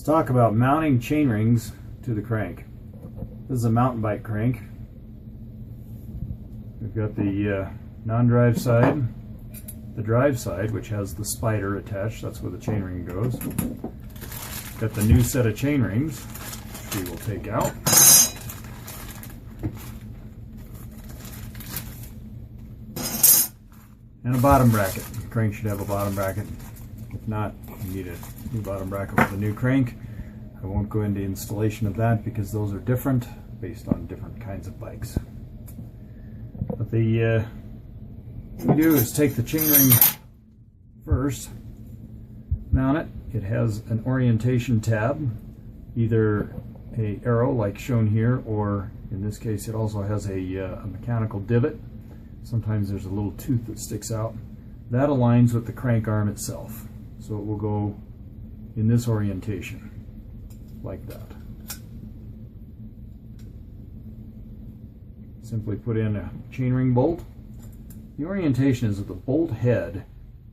talk about mounting chain rings to the crank. This is a mountain bike crank. We've got the non-drive side, the drive side, which has the spider attached. That's where the chain ring goes. Got the new set of chain rings, which we will take out. And a bottom bracket. The crank should have a bottom bracket. If not, you need a new bottom bracket with a new crank. I won't go into installation of that because those are different based on different kinds of bikes. But what we do is take the chain ring first, mount it. It has an orientation tab, either a arrow like shown here, or in this case it also has a mechanical divot. Sometimes there's a little tooth that sticks out. That aligns with the crank arm itself. So it will go in this orientation, like that. Simply put in a chainring bolt. The orientation is that the bolt head,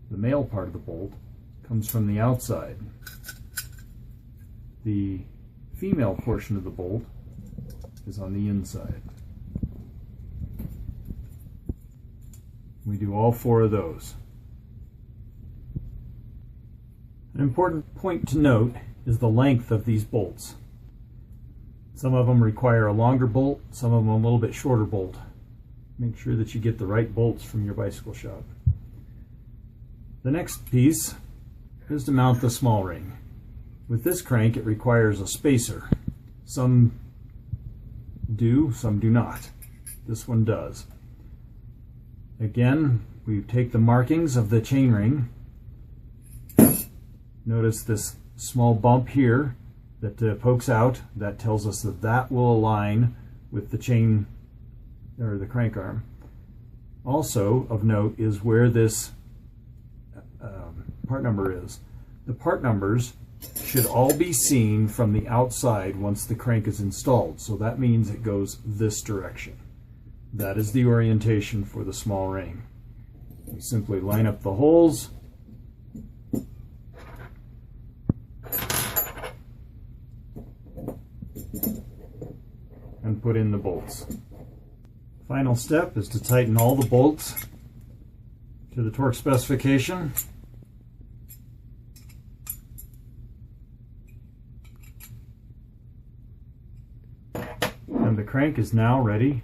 the male part of the bolt, comes from the outside. The female portion of the bolt is on the inside. We do all four of those. An important point to note is the length of these bolts. Some of them require a longer bolt, some of them a little bit shorter bolt. Make sure that you get the right bolts from your bicycle shop. The next piece is to mount the small ring. With this crank, it requires a spacer. Some do, some do not. This one does. Again, we take the markings of the chain ring. Notice this small bump here that pokes out. That tells us that that will align with the chain or the crank arm. Also of note is where this part number is. The part numbers should all be seen from the outside once the crank is installed. So that means it goes this direction. That is the orientation for the small ring. We simply line up the holes. And put in the bolts. Final step is to tighten all the bolts to the torque specification. And the crank is now ready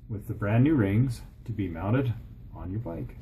with the brand new rings to be mounted on your bike.